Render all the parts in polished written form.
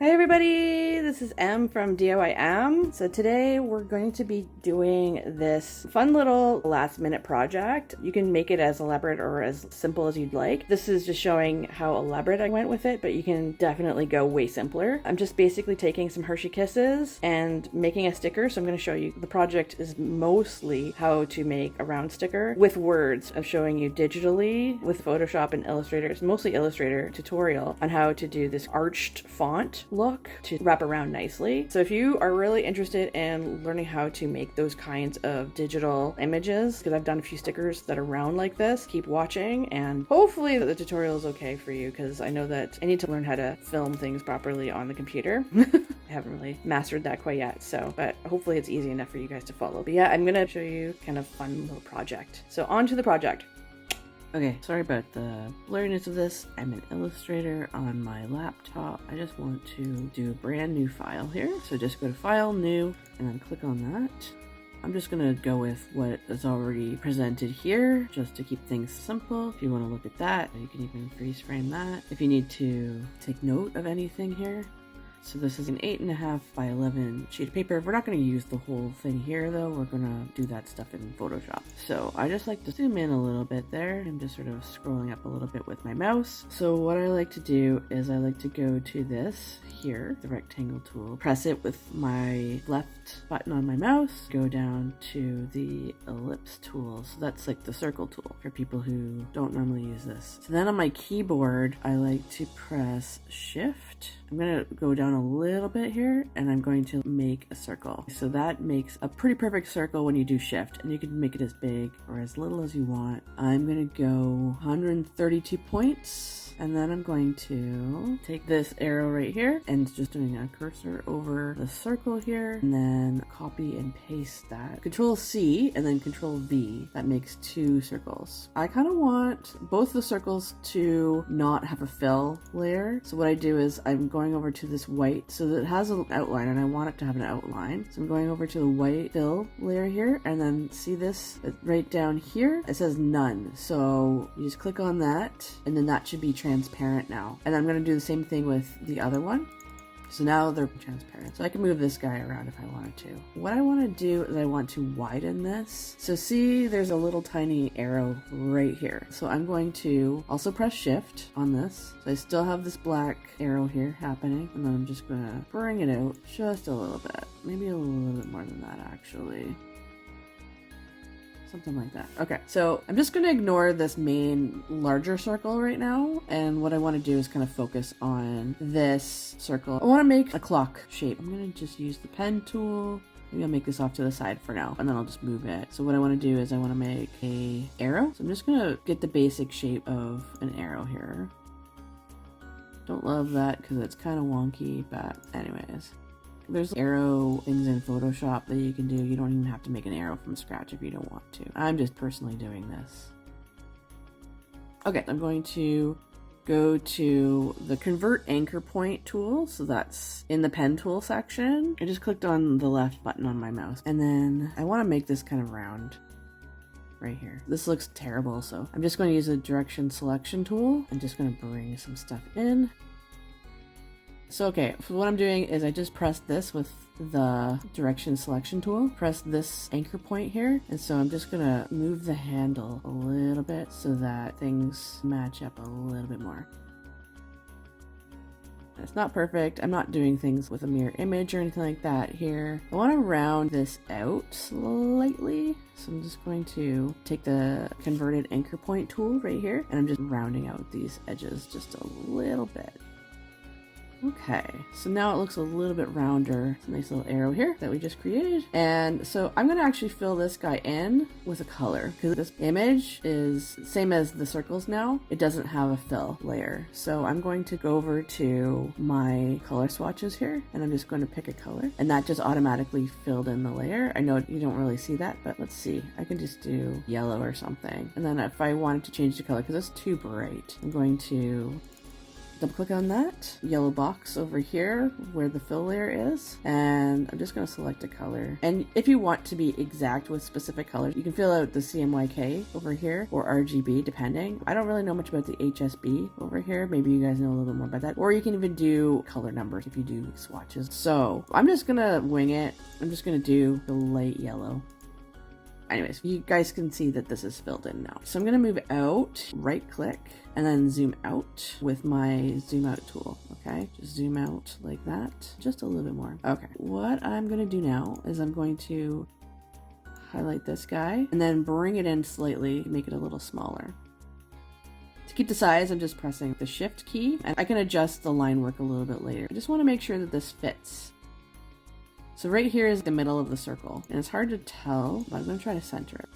Hi everybody, this is Em from DIYM. So today we're going to be doing this fun little last minute project. You can make it as elaborate or as simple as you'd like. This is just showing how elaborate I went with it, but you can definitely go way simpler. I'm just basically taking some Hershey Kisses and making a sticker. So I'm going to show you. The project is mostly how to make a round sticker with words. I'm showing you digitally with Photoshop and Illustrator. It's mostly Illustrator tutorial on how to do this arched font look to wrap around nicely. So if you are really interested in learning how to make those kinds of digital images, because I've done a few stickers that are round like this, keep watching and hopefully the tutorial is okay for you, because I know that I need to learn how to film things properly on the computer. I haven't really mastered that quite yet, but hopefully it's easy enough for you guys to follow. But yeah, I'm gonna show you kind of fun little project. So on to the project. Okay, sorry about the blurriness of this. I'm in Illustrator on my laptop. I just want to do a brand new file here. So just go to File, New, and then click on that. I'm just gonna go with what is already presented here, just to keep things simple. If you want to look at that, you can even freeze frame that. If you need to take note of anything here. So this is an 8.5 by 11 sheet of paper. We're not going to use the whole thing here though. We're going to do that stuff in Photoshop. So I just like to zoom in a little bit there. I'm just sort of scrolling up a little bit with my mouse. So what I like to do is I like to go to this here, the rectangle tool, press it with my left button on my mouse, go down to the ellipse tool. So that's like the circle tool for people who don't normally use this. So then on my keyboard, I like to press Shift. I'm going to go down a little bit here and I'm going to make a circle. So that makes a pretty perfect circle when you do Shift, and you can make it as big or as little as you want. I'm going to go 132 points. And then I'm going to take this arrow right here and just doing a cursor over the circle here, and then copy and paste that. Control C and then Control V. That makes 2 circles. I kind of want both the circles to not have a fill layer. So what I do is I'm going over to this white, so that it has an outline and I want it to have an outline. So I'm going over to the white fill layer here, and then see this right down here? It says none. So you just click on that, and then that should be transparent now. And I'm going to do the same thing with the other one. So now they're transparent. So I can move this guy around if I wanted to. What I want to do is I want to widen this. So see, there's a little tiny arrow right here. So I'm going to also press Shift on this. So I still have this black arrow here happening. And then I'm just going to bring it out just a little bit. Maybe a little bit more than that actually. Something like that. Okay, so I'm just going to ignore this main larger circle right now, and what I want to do is kind of focus on this circle. I want to make a clock shape. I'm going to just use the pen tool. Maybe I'll make this off to the side for now, and then I'll just move it. So what I want to do is I want to make a arrow. So I'm just going to get the basic shape of an arrow here. Don't love that because it's kind of wonky, but anyways. There's arrow things in Photoshop that you can do. You don't even have to make an arrow from scratch if you don't want to. I'm just personally doing this. Okay, I'm going to go to the Convert Anchor Point tool. So that's in the pen tool section. I just clicked on the left button on my mouse. And then I want to make this kind of round right here. This looks terrible, so I'm just going to use the Direction Selection tool. I'm just going to bring some stuff in. So okay, so what I'm doing is I just pressed this with the direction selection tool, press this anchor point here, and so I'm just gonna move the handle a little bit so that things match up a little bit more. It's not perfect. I'm not doing things with a mirror image or anything like that here. I want to round this out slightly. So I'm just going to take the converted anchor point tool right here, and I'm just rounding out these edges just a little bit. Okay, so now it looks a little bit rounder. It's a nice little arrow here that we just created. And so I'm gonna actually fill this guy in with a color, because this image is same as the circles now. It doesn't have a fill layer. So I'm going to go over to my color swatches here, and I'm just going to pick a color, and that just automatically filled in the layer. I know you don't really see that, but let's see. I can just do yellow or something. And then if I wanted to change the color, because it's too bright, I'm going to Double click on that yellow box over here where the fill layer is, and I'm just going to select a color. And if you want to be exact with specific colors, you can fill out the CMYK over here or RGB depending. I don't really know much about the HSB over here. Maybe you guys know a little bit more about that. Or you can even do color numbers if you do swatches. So I'm just going to wing it. I'm just going to do the light yellow. Anyways, you guys can see that this is filled in now. So I'm going to move out, right click, and then zoom out with my zoom out tool. Okay, just zoom out like that, just a little bit more. Okay, what I'm going to do now is I'm going to highlight this guy and then bring it in slightly, make it a little smaller. To keep the size, I'm just pressing the shift key, and I can adjust the line work a little bit later. I just want to make sure that this fits. So right here is the middle of the circle, and it's hard to tell, but I'm going to try to center it.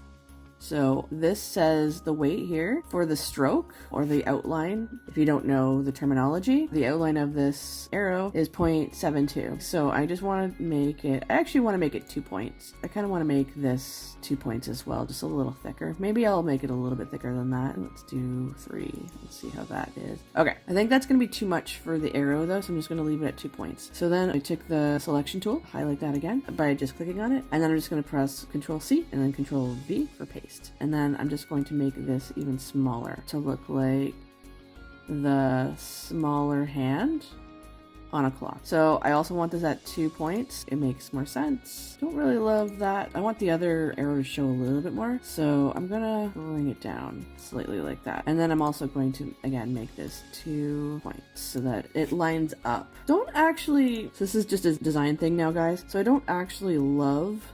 So this says the weight here for the stroke or the outline. If you don't know the terminology, the outline of this arrow is 0.72. So I just want to make it, I actually want to make it 2 points. I kind of want to make this 2 points as well, just a little thicker. Maybe I'll make it a little bit thicker than that. Let's do 3. Let's see how that is. Okay, I think that's going to be too much for the arrow though, so I'm just going to leave it at 2 points. So then I took the selection tool, highlight that again by just clicking on it, and then I'm just going to press Control C and then Control V for paste. And then I'm just going to make this even smaller to look like the smaller hand on a clock. So I also want this at 2 points. It makes more sense. Don't really love that. I want the other arrow to show a little bit more. So I'm gonna bring it down slightly like that. And then I'm also going to, again, make this 2 points so that it lines up. Don't actually, so this is just a design thing now, guys. So I don't actually love,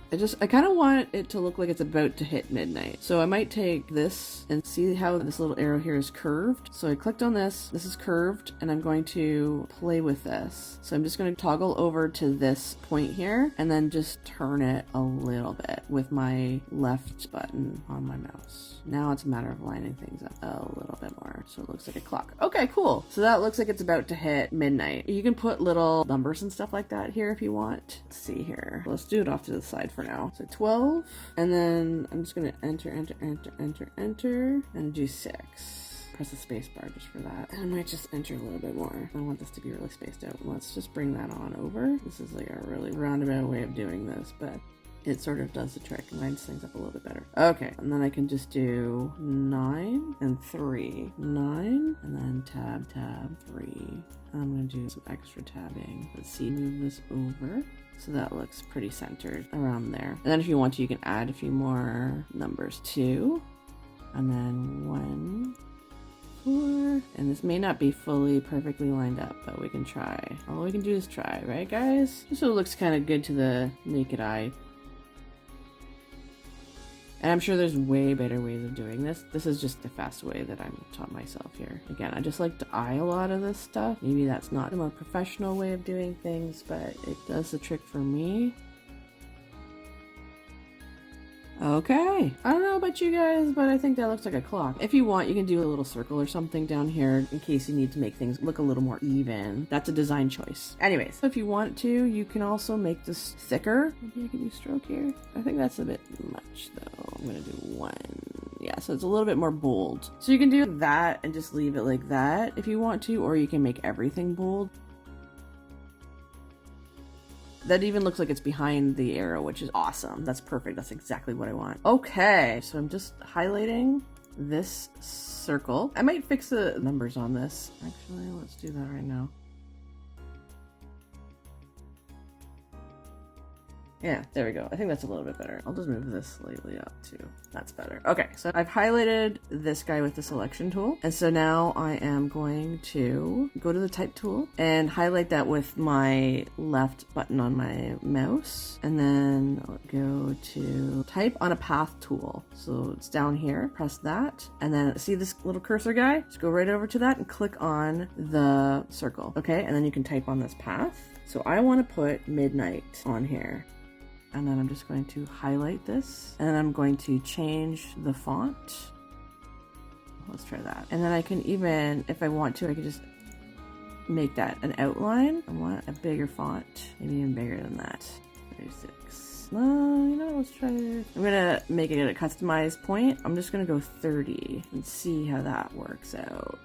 I kind of want it to look like it's about to hit midnight. So I might take this and see how this little arrow here is curved. So I clicked on this. This is curved, and I'm going to play with this. So I'm just going to toggle over to this point here and then just turn it a little bit with my left button on my mouse. Now it's a matter of lining things up a little bit more so it looks like a clock. Okay, cool. So that looks like it's about to hit midnight. You can put little numbers and stuff like that here if you want. Let's see here. Let's do it off to the side for now. So 12, and then I'm just going to enter, and do 6. Press the space bar just for that. And I might just enter a little bit more. I want this to be really spaced out. Let's just bring that on over. This is like a really roundabout way of doing this, but it sort of does the trick and lines things up a little bit better. Okay, and then I can just do 9 and 3. 9, and then tab, 3. I'm gonna do some extra tabbing. Let's see, move this over. So that looks pretty centered around there. And then if you want to, you can add a few more numbers. 2, and then 1, 4, and this may not be fully perfectly lined up, but we can try. All we can do is try, right guys? Just so it looks kind of good to the naked eye. And I'm sure there's way better ways of doing this. This is just the fast way that I'm taught myself here. Again, I just like to eye a lot of this stuff. Maybe that's not the more professional way of doing things, but it does the trick for me. Okay, I don't know about you guys, but I think that looks like a clock. If you want, you can do a little circle or something down here in case you need to make things look a little more even. That's a design choice. Anyways, if you want to, you can also make this thicker. Maybe I can do stroke here. I think that's a bit much though. I'm gonna do 1. Yeah, so it's a little bit more bold. So you can do that and just leave it like that if you want to, or you can make everything bold. That even looks like it's behind the arrow, which is awesome. That's perfect. That's exactly what I want. Okay, so I'm just highlighting this circle. I might fix the numbers on this. Actually, let's do that right now. Yeah, there we go. I think that's a little bit better. I'll just move this slightly up too. That's better. Okay, so I've highlighted this guy with the selection tool. And so now I am going to go to the type tool and highlight that with my left button on my mouse. And then I'll go to type on a path tool. So it's down here, press that. And then see this little cursor guy? Just go right over to that and click on the circle. Okay, and then you can type on this path. So I want to put midnight on here. And then I'm just going to highlight this, and then I'm going to change the font. Let's try that. And then I can even, if I want to, I can just make that an outline. I want a bigger font, maybe even bigger than that. 36. You know what, let's try it. I'm gonna make it a customized point. I'm just gonna go 30 and see how that works out.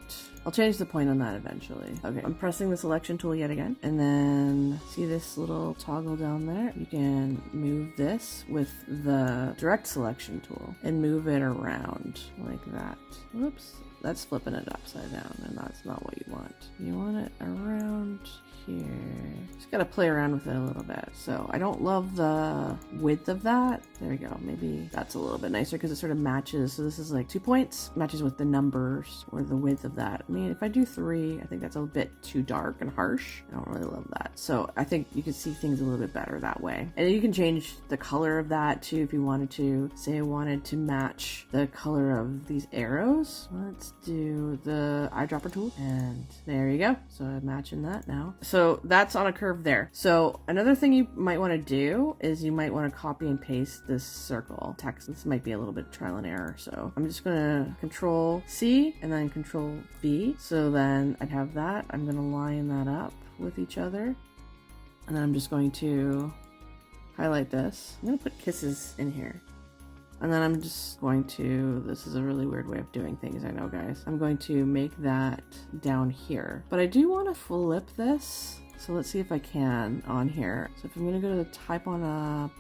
I'll change the point on that eventually. Okay, I'm pressing the selection tool yet again. And then see this little toggle down there? You can move this with the direct selection tool and move it around like that. Whoops, that's flipping it upside down and that's not what you want. You want it around here. Just gotta play around with it a little bit. So I don't love the width of that. There we go. Maybe that's a little bit nicer because it sort of matches. So this is like 2 points, matches with the numbers or the width of that. I mean, if I do 3, I think that's a bit too dark and harsh. I don't really love that. So I think you can see things a little bit better that way. And you can change the color of that too if you wanted to. Say I wanted to match the color of these arrows. Let's do the eyedropper tool and there you go. So I'm matching that now. So that's on a curve there. So another thing you might want to do is you might want to copy and paste this circle text. This might be a little bit trial and error. So I'm just going to Control C and then Control V. So then I have that. I'm going to line that up with each other. And then I'm just going to highlight this. I'm going to put kisses in here. And then I'm just going to, this is a really weird way of doing things, I know guys. I'm going to make that down here. But I do want to flip this. So let's see if I can on here. So if I'm going to go to the type on a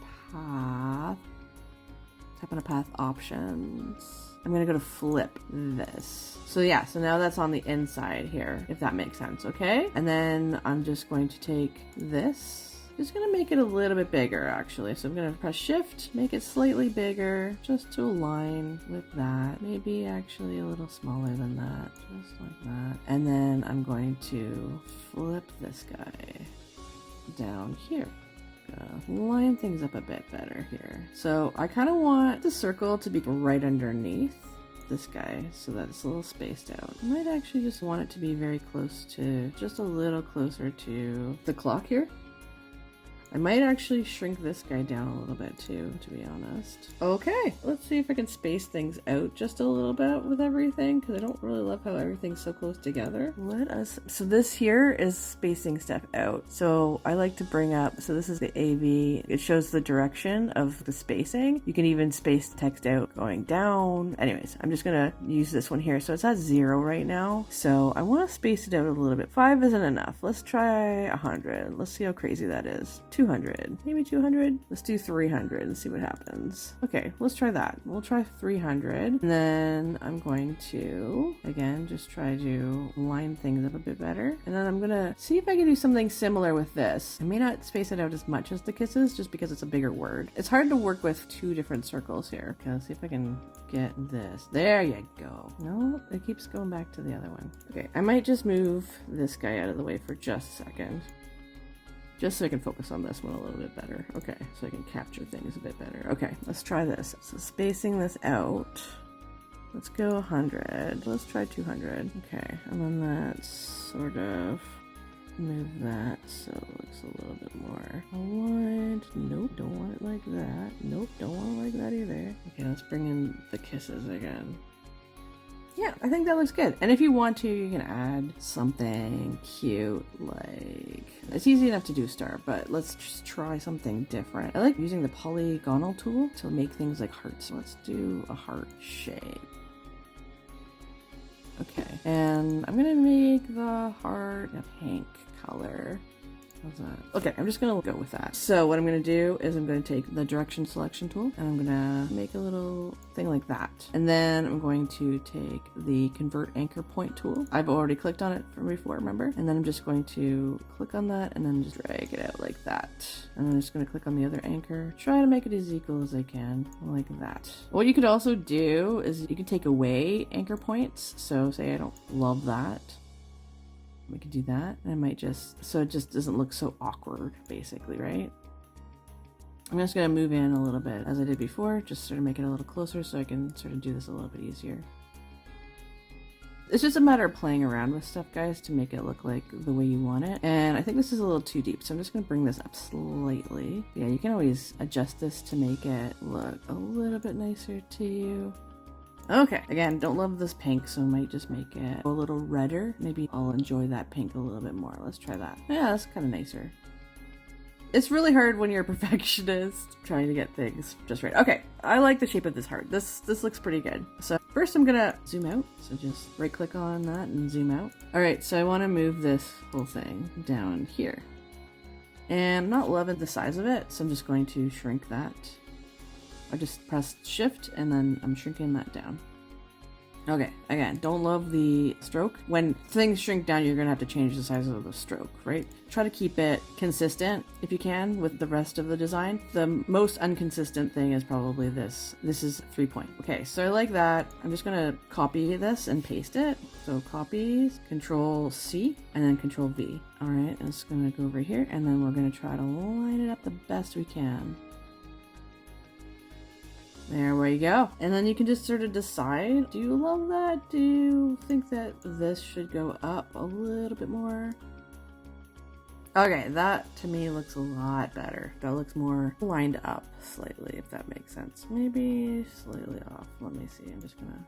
path options, I'm going to go to flip this. So yeah, so now that's on the inside here, if that makes sense, okay? And then I'm just going to take this. Just gonna make it a little bit bigger actually. So I'm gonna press shift, make it slightly bigger, just to align with that. Maybe actually a little smaller than that, just like that. And then I'm going to flip this guy down here. Gonna line things up a bit better here. So I kind of want the circle to be right underneath this guy so that it's a little spaced out. I might actually just want it to be very close to, just a little closer to the clock here. I might actually shrink this guy down a little bit too, to be honest. Okay, let's see if I can space things out just a little bit with everything, because I don't really love how everything's so close together. So this here is spacing stuff out. So I like to bring up, so this is the AV. It shows the direction of the spacing. You can even space the text out going down. Anyways, I'm just gonna use this one here. So it's at 0 right now. So I want to space it out a little bit. 5 isn't enough. Let's try 100. Let's see how crazy that is. 200, maybe 200. Let's do 300 and see what happens. Okay, let's try that. We'll try 300. And then I'm going to, again, just try to line things up a bit better. And then I'm gonna see if I can do something similar with this. I may not space it out as much as the kisses just because it's a bigger word. It's hard to work with 2 different circles here. Okay, let's see if I can get this. There you go. No, it keeps going back to the other one. Okay, I might just move this guy out of the way for just a second. Just so I can focus on this one a little bit better. Okay, so I can capture things a bit better. Okay, let's try this. So spacing this out. Let's go 100. Let's try 200. Okay, and then let's sort of move that so it looks a little bit more aligned. Nope, don't want it like that. Nope, don't want it like that either. Okay, let's bring in the kisses again. Yeah, I think that looks good. And if you want to, you can add something cute, like, it's easy enough to do star, but let's just try something different. I like using the polygonal tool to make things like hearts. Let's do a heart shape. Okay, and I'm gonna make the heart a pink color. How's that? Okay, I'm just gonna go with that. So what I'm gonna do is I'm gonna take the direction selection tool and I'm gonna make a little thing like that. And then I'm going to take the convert anchor point tool. I've already clicked on it from before, remember? And then I'm just going to click on that and then just drag it out like that. And I'm just gonna click on the other anchor. Try to make it as equal as I can, like that. What you could also do is you can take away anchor points. So say I don't love that. We could do that. And I might just, so it just doesn't look so awkward, basically, right? I'm just gonna move in a little bit as I did before, just sort of make it a little closer so I can sort of do this a little bit easier. It's just a matter of playing around with stuff, guys, to make it look like the way you want it. And I think this is a little too deep, so I'm just gonna bring this up slightly. Yeah, you can always adjust this to make it look a little bit nicer to you. Okay, again, don't love this pink, so I might just make it a little redder. Maybe I'll enjoy that pink a little bit more. Let's try that. Yeah, that's kind of nicer. It's really hard when you're a perfectionist trying to get things just right. Okay, I like the shape of this heart. This looks pretty good. So first I'm gonna zoom out. So just right click on that and zoom out. All right, so I want to move this whole thing down here. And I'm not loving the size of it, so I'm just going to shrink that. I just pressed shift and then I'm shrinking that down. Okay, again, don't love the stroke. When things shrink down, you're gonna have to change the size of the stroke, right? Try to keep it consistent if you can with the rest of the design. The most inconsistent thing is probably this. This is 3 point. Okay, so I like that. I'm just gonna copy this and paste it. So copy, Control C, and then Control V. All right, and it's gonna go over here, and then we're gonna try to line it up the best we can. There we go. And then you can just sort of decide, do you love that? Do you think that this should go up a little bit more? Okay, that to me looks a lot better. That looks more lined up slightly, if that makes sense. Maybe slightly off. Let me see. I'm just gonna...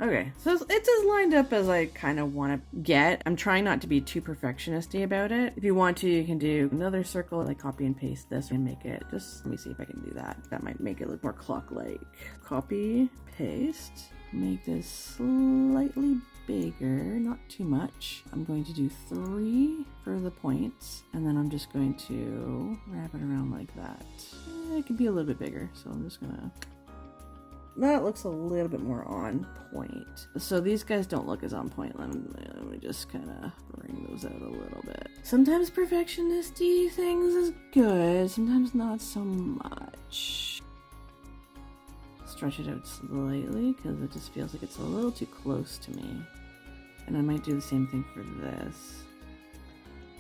Okay, so it's as lined up as I kind of want to get. I'm trying not to be too perfectionisty about it. If you want to, you can do another circle, like copy and paste this and make it just, let me see if I can do that. That might make it look more clock-like. Copy, paste, make this slightly bigger, not too much. I'm going to do 3 for the points, and then I'm just going to wrap it around like that. It could be a little bit bigger, so I'm just gonna... That looks a little bit more on point. So these guys don't look as on point. Let me just kind of bring those out a little bit. Sometimes perfectionist-y things is good, sometimes not so much. Stretch it out slightly because it just feels like it's a little too close to me. And I might do the same thing for this.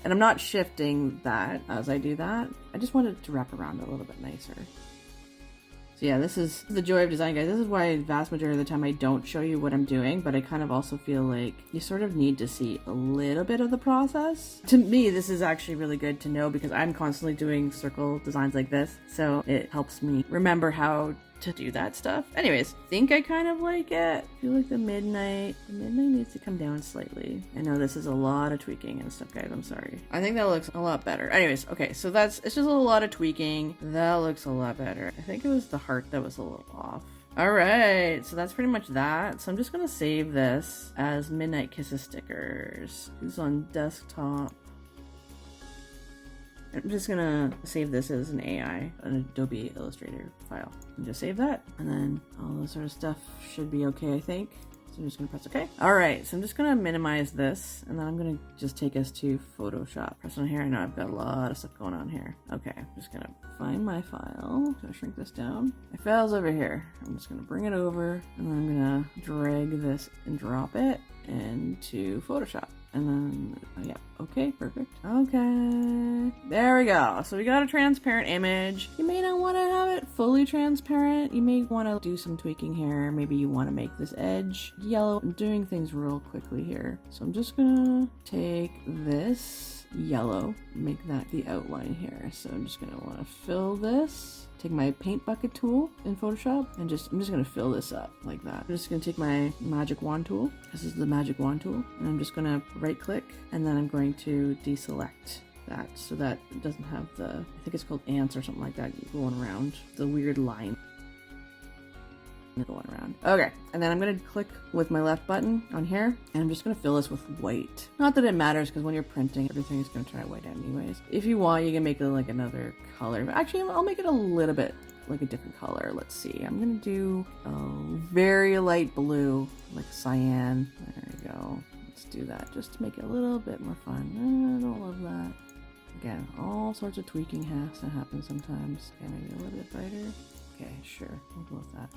And I'm not shifting that as I do that. I just want it to wrap around a little bit nicer. So yeah, this is the joy of design, guys. This is why the vast majority of the time I don't show you what I'm doing, but I kind of also feel like you sort of need to see a little bit of the process. To me, this is actually really good to know because I'm constantly doing circle designs like this, so it helps me remember how to do that stuff. Anyways, I think I kind of like it. I feel like the midnight needs to come down slightly. I know this is a lot of tweaking and stuff, guys. I'm sorry. I think that looks a lot better. Anyways, okay, so it's just a lot of tweaking. That looks a lot better. I think it was the heart that was a little off. All right, so that's pretty much that. So I'm just gonna save this as Midnight Kisses stickers. It's on desktop. I'm just gonna save this as an AI, an Adobe Illustrator file, and just save that. And then all this sort of stuff should be okay, I think. So I'm just gonna press OK. All right, so I'm just gonna minimize this, and then I'm gonna just take us to Photoshop. Press on here. I know I've got a lot of stuff going on here. Okay, I'm just gonna find my file. I'm gonna shrink this down. My file's over here. I'm just gonna bring it over, and then I'm gonna drag this and drop it into Photoshop. And then, yeah, okay, perfect. Okay, there we go. So we got a transparent image. You may not want to have it fully transparent. You may want to do some tweaking here. Maybe you want to make this edge yellow. I'm doing things real quickly here. So I'm just gonna take this yellow, make that the outline here. So I'm just gonna want to fill this. Take my paint bucket tool in Photoshop and I'm just gonna fill this up like that. I'm just gonna take my magic wand tool. This is the magic wand tool, and I'm just gonna right click, and then I'm going to deselect that so that it doesn't have the, I think it's called ants or something like that going around, the weird line going around. Okay, and then I'm gonna click with my left button on here, and I'm just gonna fill this with white. Not that it matters, because when you're printing, everything is gonna turn out white anyways. If you want, you can make it like another color, but actually I'll make it a little bit like a different color. Let's see, I'm gonna do a very light blue, like cyan. There we go. Let's do that just to make it a little bit more fun. I don't love that. Again, all sorts of tweaking has to happen sometimes. Okay, maybe a little bit brighter. Okay, sure, we'll go with that.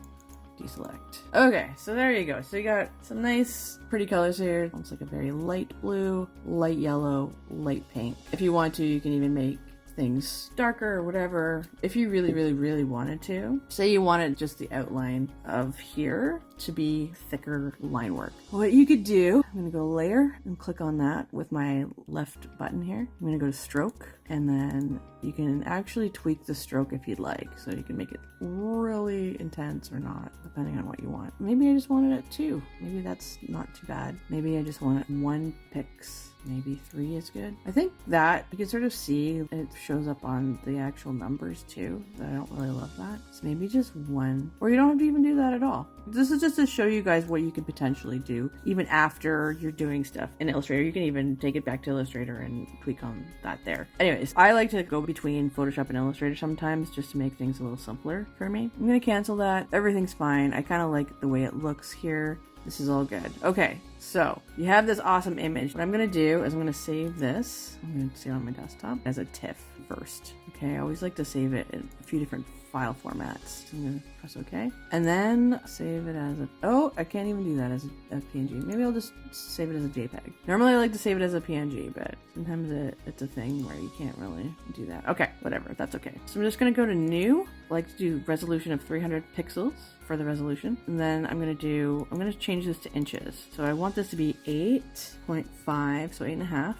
Deselect. Okay, so there you go. So you got some nice pretty colors here. Almost like a very light blue, light yellow, light pink. If you want to, you can even make things darker or whatever. If you really wanted to. Say you wanted just the outline of here to be thicker line work. What you could do, I'm gonna go layer and click on that with my left button here. I'm gonna go to stroke, and then you can actually tweak the stroke if you'd like. So you can make it really intense or not, depending on what you want. Maybe I just wanted it 2. Maybe that's not too bad. Maybe I just want it 1 pix. maybe 3 is good. I think that you can sort of see it shows up on the actual numbers too, but I don't really love that. So maybe just 1, or you don't have to even do that at all. This is just to show you guys what you could potentially do even after you're doing stuff in Illustrator. You can even take it back to Illustrator and tweak on that there. Anyways, I like to go between Photoshop and Illustrator sometimes just to make things a little simpler for me. I'm gonna cancel that. Everything's fine. I kind of like the way it looks here. This is all good. Okay, so you have this awesome image. What I'm gonna do is I'm gonna save this. I'm gonna save it on my desktop as a TIFF first. Okay, I always like to save it in a few different file formats. So I'm gonna press OK. And then save it as a, oh, I can't even do that as a PNG. Maybe I'll just save it as a JPEG. Normally I like to save it as a PNG, but sometimes it's a thing where you can't really do that. Okay, whatever, that's okay. So I'm just gonna go to new. I like to do resolution of 300 pixels for the resolution. And then I'm gonna change this to inches. So I want this to be 8.5, so 8.5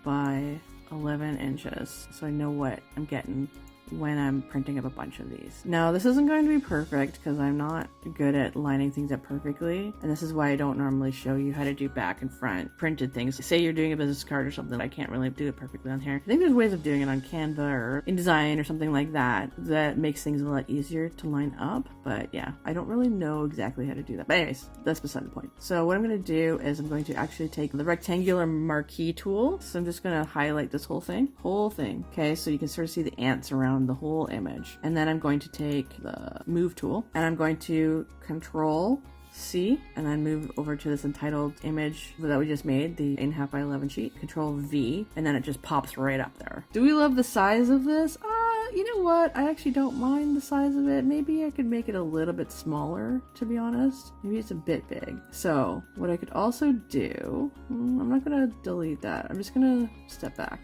by 11 inches. So I know what I'm getting when I'm printing up a bunch of these. Now this isn't going to be perfect because I'm not good at lining things up perfectly, and this is why I don't normally show you how to do back and front printed things. Say you're doing a business card or something, I can't really do it perfectly on here. I think there's ways of doing it on Canva or InDesign or something like that that makes things a lot easier to line up, but yeah, I don't really know exactly how to do that. But anyways, that's beside the point. So what I'm going to do is I'm going to actually take the rectangular marquee tool. So I'm just going to highlight this whole thing. Okay, so you can sort of see the ants around the whole image. And then I'm going to take the move tool and I'm going to Control C and then move over to this entitled image that we just made, the 8.5 by 11 sheet. Control V, and then it just pops right up there. Do we love the size of this? You know what? I actually don't mind the size of it. Maybe I could make it a little bit smaller, to be honest. Maybe it's a bit big. So what I could also do, I'm not gonna delete that. I'm just gonna step back.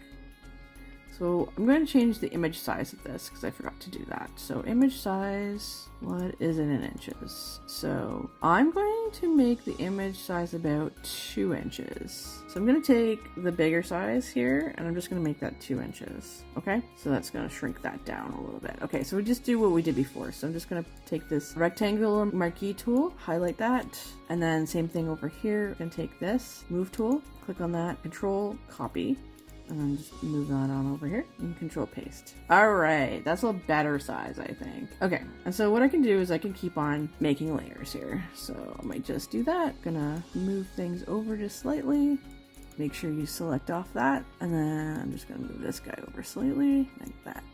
So I'm going to change the image size of this because I forgot to do that. So image size, what is it in inches? So I'm going to make the image size about 2 inches. So I'm going to take the bigger size here and I'm just going to make that 2 inches. Okay, so that's going to shrink that down a little bit. Okay, so we just do what we did before. So I'm just going to take this rectangular marquee tool, highlight that, and then same thing over here. I'm going to take this move tool, click on that, Control Copy, and then just move that on over here and Control Paste. All right, that's a better size, I think. Okay, and so what I can do is I can keep on making layers here. So I might just do that. Gonna move things over just slightly. Make sure you select off that, and then I'm just gonna move this guy over slightly like that.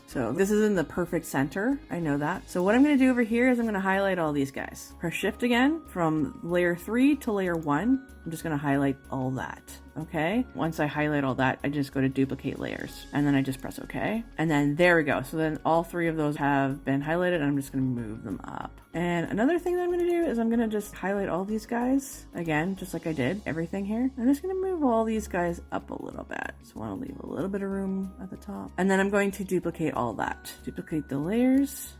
So this is in the perfect center, I know that. So what I'm gonna do over here is I'm gonna highlight all these guys. Press Shift again from layer 3 to layer 1. I'm just gonna highlight all that, okay? Once I highlight all that, I just go to duplicate layers and then I just press OK. And then there we go. So then all 3 of those have been highlighted and I'm just gonna move them up. And another thing that I'm gonna do is I'm gonna just highlight all these guys again, just like I did everything here. I'm just gonna move all these guys up a little bit. So I wanna leave a little bit of room at the top. And then I'm going to duplicate all that. Duplicate the layers.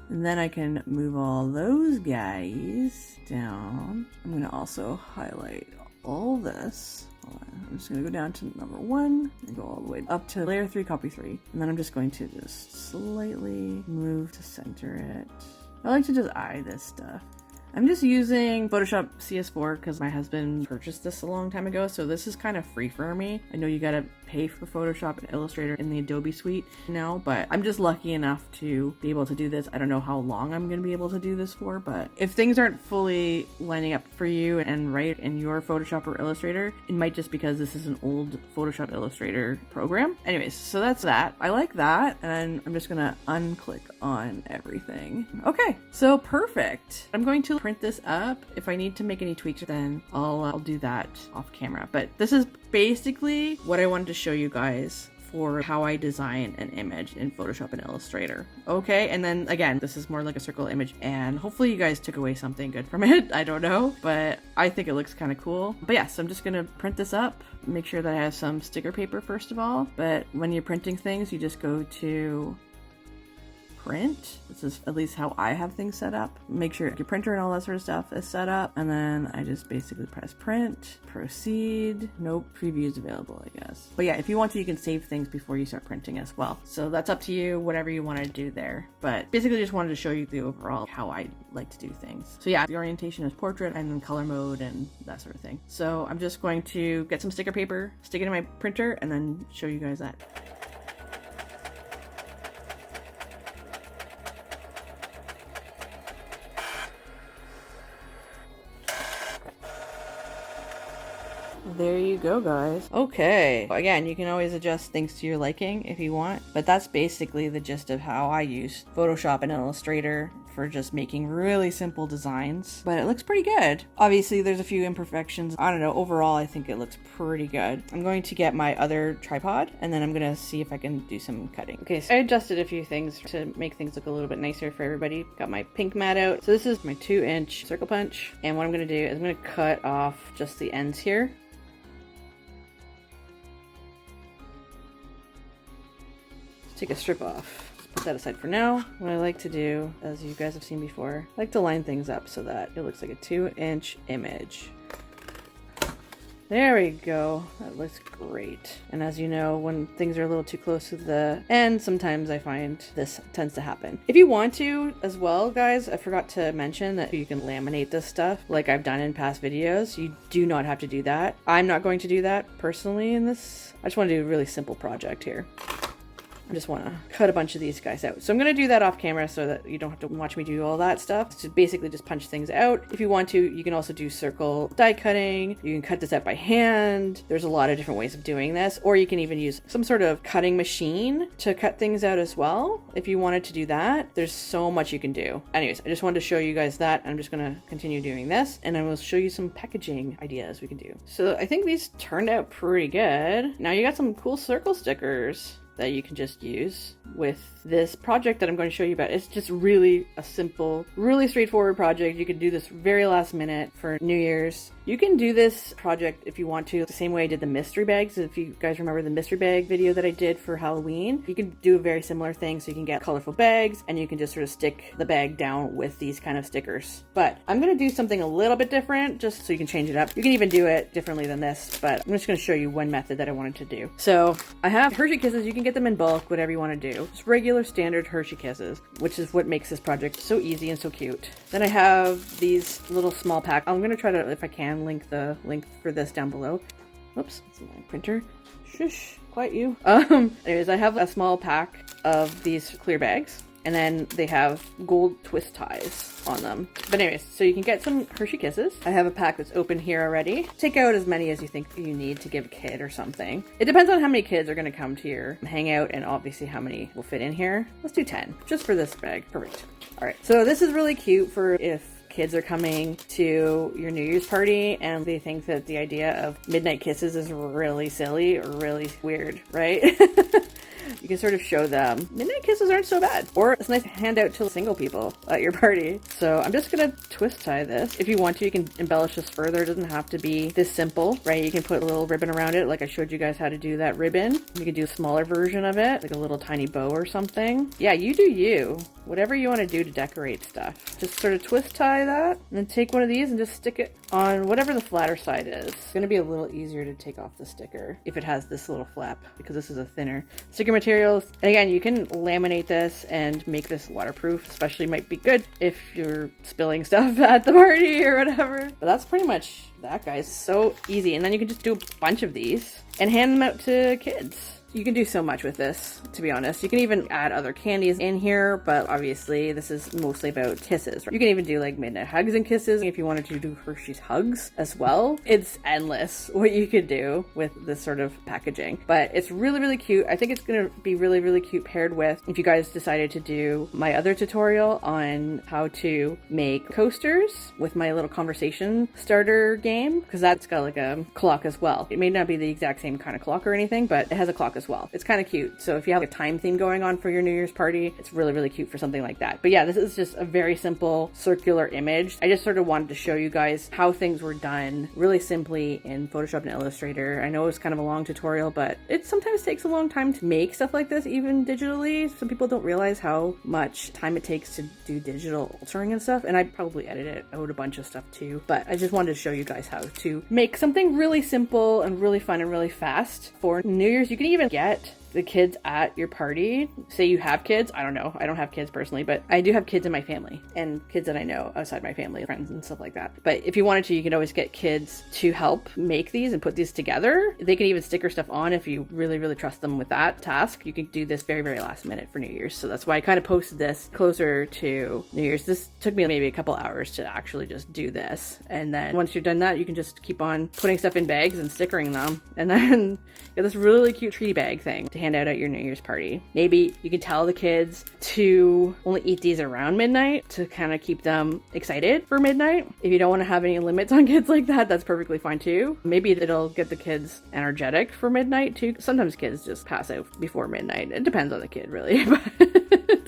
And then I can move all those guys down. I'm gonna also highlight all this. I'm just gonna go down to number 1 and go all the way up to layer 3, copy 3. And then I'm just going to just slightly move to center it. I like to just eye this stuff. I'm just using Photoshop CS4 because my husband purchased this a long time ago, so this is kind of free for me. I know you gotta pay for Photoshop and Illustrator in the Adobe suite now, but I'm just lucky enough to be able to do this. I don't know how long I'm gonna be able to do this for, but if things aren't fully lining up for you and right in your Photoshop or Illustrator, it might just because this is an old Photoshop Illustrator program. Anyways, so that's that. I like that, and I'm just gonna unclick on everything. Okay, so perfect. I'm going to print this up. If I need to make any tweaks, then I'll do that off camera. But this is basically what I wanted to show you guys for how I design an image in Photoshop and Illustrator. Okay, and then again, this is more like a circle image, and hopefully you guys took away something good from it. I don't know, but I think it looks kind of cool. But yeah, so I'm just gonna print this up, make sure that I have some sticker paper first of all. But when you're printing things, you just go to print. This is at least how I have things set up. Make sure your printer and all that sort of stuff is set up. And then I just basically press print, proceed. Nope, previews available, I guess. But yeah, if you want to, you can save things before you start printing as well. So that's up to you, whatever you want to do there. But basically just wanted to show you the overall how I like to do things. So yeah, the orientation is portrait and then color mode and that sort of thing. So I'm just going to get some sticker paper, stick it in my printer, and then show you guys that. There you go, guys. Okay. Again, you can always adjust things to your liking if you want, but that's basically the gist of how I use Photoshop and Illustrator for just making really simple designs, but it looks pretty good. Obviously, there's a few imperfections. I don't know, overall, I think it looks pretty good. I'm going to get my other tripod, and then I'm gonna see if I can do some cutting. Okay, so I adjusted a few things to make things look a little bit nicer for everybody. Got my pink mat out. So this is my 2-inch circle punch, and what I'm gonna do is I'm gonna cut off just the ends here. Take a strip off. Put that aside for now. What I like to do, as you guys have seen before, I like to line things up so that it looks like a 2-inch image. There we go. That looks great. And as you know, when things are a little too close to the end, sometimes I find this tends to happen. If you want to as well, guys, I forgot to mention that you can laminate this stuff like I've done in past videos. You do not have to do that. I'm not going to do that personally in this. I just want to do a really simple project here. I just want to cut a bunch of these guys out. So I'm going to do that off camera so that you don't have to watch me do all that stuff. So basically just punch things out. If you want to, you can also do circle die cutting. You can cut this out by hand. There's a lot of different ways of doing this. Or you can even use some sort of cutting machine to cut things out as well. If you wanted to do that, there's so much you can do. Anyways, I just wanted to show you guys that. I'm just going to continue doing this, and I will show you some packaging ideas we can do. So I think these turned out pretty good. Now you got some cool circle stickers that you can just use with this project that I'm going to show you about. It's just really a simple, really straightforward project. You can do this very last minute for New Year's. You can do this project if you want to, the same way I did the mystery bags. If you guys remember the mystery bag video that I did for Halloween, you can do a very similar thing. So you can get colorful bags and you can just sort of stick the bag down with these kind of stickers. But I'm going to do something a little bit different just so you can change it up. You can even do it differently than this, but I'm just going to show you one method that I wanted to do. So I have Hershey Kisses. You can get them in bulk, whatever you want to do. Just regular standard Hershey Kisses, which is what makes this project so easy and so cute. Then I have these little small packs. I'm going to try to, if I can, link the link for this down below. Oops, it's my printer. Shush, quiet you. Anyways, I have a small pack of these clear bags, and then they have gold twist ties on them. But anyways, so you can get some Hershey Kisses. I have a pack that's open here already. Take out as many as you think you need to give a kid or something. It depends on how many kids are going to come to your hangout and obviously how many will fit in here. Let's do 10 just for this bag. Perfect. All right, so this is really cute for if kids are coming to your New Year's party and they think that the idea of midnight kisses is really silly or really weird, right? You can sort of show them midnight kisses aren't so bad. Or it's nice to hand out to single people at your party. So I'm just gonna twist tie this. If you want to, you can embellish this further. It doesn't have to be this simple, right? You can put a little ribbon around it, like I showed you guys how to do that ribbon. You can do a smaller version of it, like a little tiny bow or something. Yeah, you do you. Whatever you want to do to decorate stuff. Just sort of twist tie that, and then take one of these and just stick it on whatever the flatter side is. It's gonna be a little easier to take off the sticker if it has this little flap, because this is a thinner sticker material. And again, you can laminate this and make this waterproof, especially might be good if you're spilling stuff at the party or whatever. But that's pretty much that, guys. So easy. And then you can just do a bunch of these and hand them out to kids. You can do so much with this, to be honest. You can even add other candies in here, but obviously this is mostly about kisses. You can even do like midnight hugs and kisses if you wanted to do Hershey's hugs as well. It's endless what you could do with this sort of packaging, but it's really, really cute. I think it's going to be really, really cute paired with, if you guys decided to do my other tutorial on how to make coasters with my little conversation starter game, because that's got like a clock as well. It may not be the exact same kind of clock or anything, but it has a clock as well. It's kind of cute. So if you have a time theme going on for your New Year's party, it's really, really cute for something like that. But yeah, this is just a very simple circular image. I just sort of wanted to show you guys how things were done really simply in Photoshop and Illustrator. I know it was kind of a long tutorial, but it sometimes takes a long time to make stuff like this, even digitally. Some people don't realize how much time it takes to do digital altering and stuff. And I probably edit out a bunch of stuff too, but I just wanted to show you guys how to make something really simple and really fun and really fast for New Year's. You can even get the kids at your party. Say you have kids. I don't know. I don't have kids personally, but I do have kids in my family and kids that I know outside my family, friends and stuff like that. But if you wanted to, you can always get kids to help make these and put these together. They can even sticker stuff on if you really, really trust them with that task. You can do this very, very last minute for New Year's. So that's why I kind of posted this closer to New Year's. This took me maybe a couple hours to actually just do this. And then once you've done that, you can just keep on putting stuff in bags and stickering them. And then get this really cute treaty bag thing to hand out at your New Year's party. Maybe you can tell the kids to only eat these around midnight to kind of keep them excited for midnight. If you don't want to have any limits on kids like that, that's perfectly fine too. Maybe it'll get the kids energetic for midnight too. Sometimes kids just pass out before midnight. It depends on the kid really.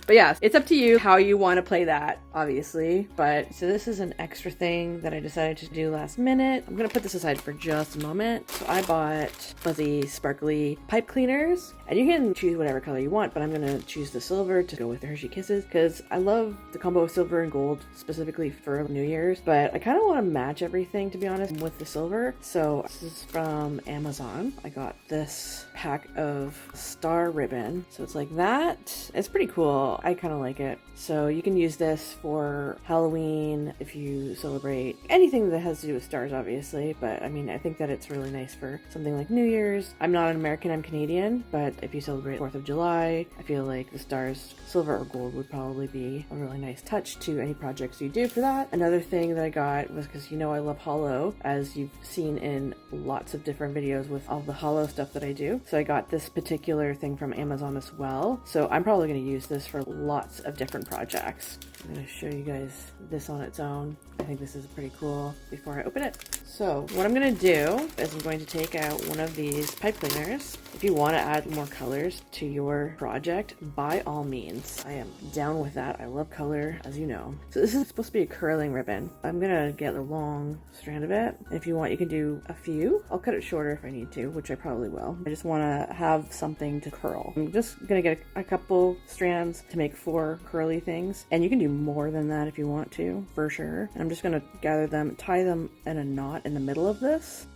But yeah, it's up to you how you want to play that, obviously. But so this is an extra thing that I decided to do last minute. I'm gonna put this aside for just a moment. So I bought fuzzy, sparkly pipe cleaners, and you can choose whatever color you want, but I'm gonna choose the silver to go with the Hershey Kisses because I love the combo of silver and gold specifically for New Year's, but I kind of want to match everything, to be honest, with the silver. So this is from Amazon. I got this pack of star ribbon. So it's like that. It's pretty cool. I kind of like it. So you can use this for Halloween if you celebrate anything that has to do with stars, obviously. But I mean, I think that it's really nice for something like New Year's. I'm not an American, I'm Canadian, but if you celebrate 4th of July, I feel like the stars, silver or gold, would probably be a really nice touch to any projects you do for that. Another thing that I got was because, you know, I love holo, as you've seen in lots of different videos with all the holo stuff that I do. So I got this particular thing from Amazon as well. So I'm probably going to use this for lots of different projects. I'm going to show you guys this on its own. I think this is pretty cool before I open it. So what I'm going to do is I'm going to take out one of these pipe cleaners. If you want to add more colors to your project, by all means, I am down with that. I love color, as you know. So this is supposed to be a curling ribbon. I'm going to get a long strand of it. If you want, you can do a few. I'll cut it shorter if I need to, which I probably will. I just want to have something to curl. I'm just going to get a couple strands to make 4 curly things. And you can do more than that if you want to, for sure. And I'm just going to gather them, tie them in a knot in the middle of this.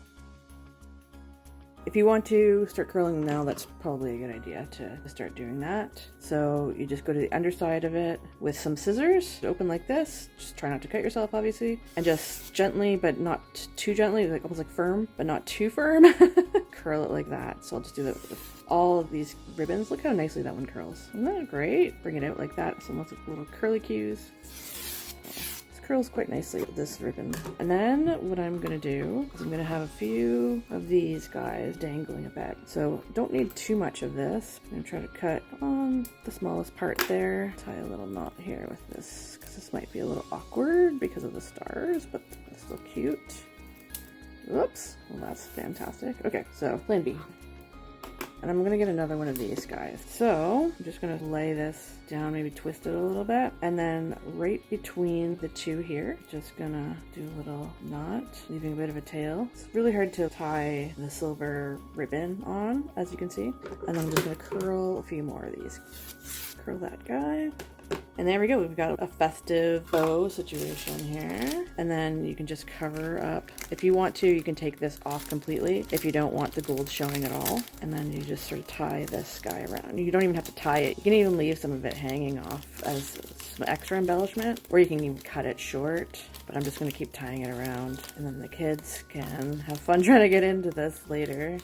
If you want to start curling them now, that's probably a good idea to start doing that. So you just go to the underside of it with some scissors, open like this. Just try not to cut yourself, obviously, and just gently, but not too gently, like almost like firm, but not too firm. Curl it like that. So I'll just do that with all of these ribbons. Look how nicely that one curls. Isn't that great? Bring it out like that. So lots of little curly cues. Curls quite nicely with this ribbon. And then what I'm gonna do is I'm gonna have a few of these guys dangling a bit. So don't need too much of this. I'm gonna try to cut on the smallest part there. Tie a little knot here with this, because this might be a little awkward because of the stars, but it's still cute. Oops, well that's fantastic. Okay, so plan B. And I'm gonna get another one of these guys. So I'm just gonna lay this down, maybe twist it a little bit. And then right between the two here, just gonna do a little knot, leaving a bit of a tail. It's really hard to tie the silver ribbon on, as you can see. And then I'm just gonna curl a few more of these. Curl that guy. And there we go, we've got a festive bow situation here. And then you can just cover up. If you want to, you can take this off completely if you don't want the gold showing at all. And then you just sort of tie this guy around. You don't even have to tie it. You can even leave some of it hanging off as some extra embellishment, or you can even cut it short. But I'm just gonna keep tying it around, and then the kids can have fun trying to get into this later.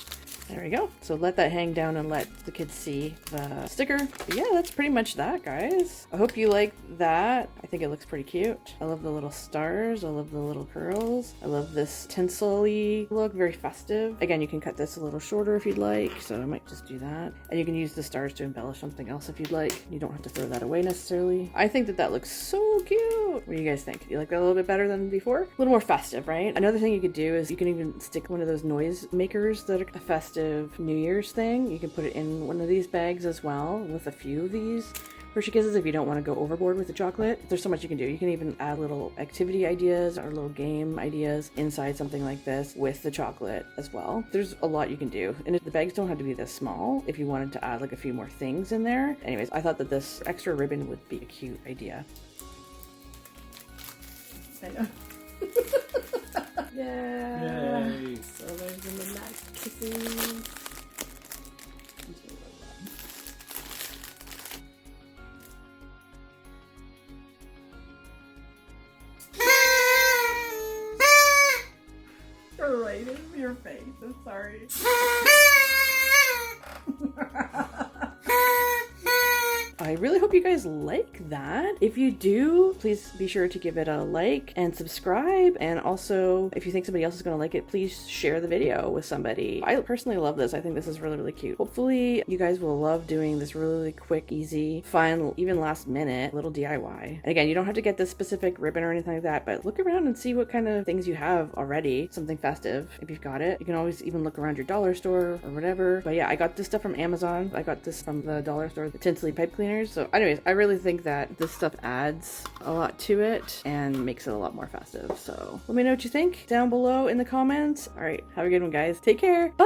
There we go. So let that hang down and let the kids see the sticker. But yeah, that's pretty much that, guys. I hope you like that. I think it looks pretty cute. I love the little stars. I love the little curls. I love this tinsel-y look, very festive. Again, you can cut this a little shorter if you'd like, so I might just do that. And you can use the stars to embellish something else if you'd like. You don't have to throw that away necessarily. I think that that looks so cute. What do you guys think? You like that a little bit better than before? A little more festive, right? Another thing you could do is you can even stick one of those noise makers that are festive festive New Year's thing. You can put it in one of these bags as well with a few of these Hershey Kisses if you don't want to go overboard with the chocolate. There's so much you can do. You can even add little activity ideas or little game ideas inside something like this with the chocolate as well. There's a lot you can do. And the bags don't have to be this small if you wanted to add like a few more things in there. Anyways, I thought that this extra ribbon would be a cute idea. I know. Yeah. Yay. So there's the midnight kisses. Right in your face. I'm sorry. I really hope you guys like that. If you do, please be sure to give it a like and subscribe. And also, if you think somebody else is going to like it, please share the video with somebody. I personally love this. I think this is really, really cute. Hopefully, you guys will love doing this really quick, easy, fun, even last minute little DIY. And again, you don't have to get this specific ribbon or anything like that, but look around and see what kind of things you have already. Something festive, if you've got it. You can always even look around your dollar store or whatever. But yeah, I got this stuff from Amazon. I got this from the dollar store, the Tinsley pipe cleaners. So anyways, I really think that this stuff adds a lot to it and makes it a lot more festive. So let me know what you think down below in the comments. All right, have a good one, guys. Take care. Bye.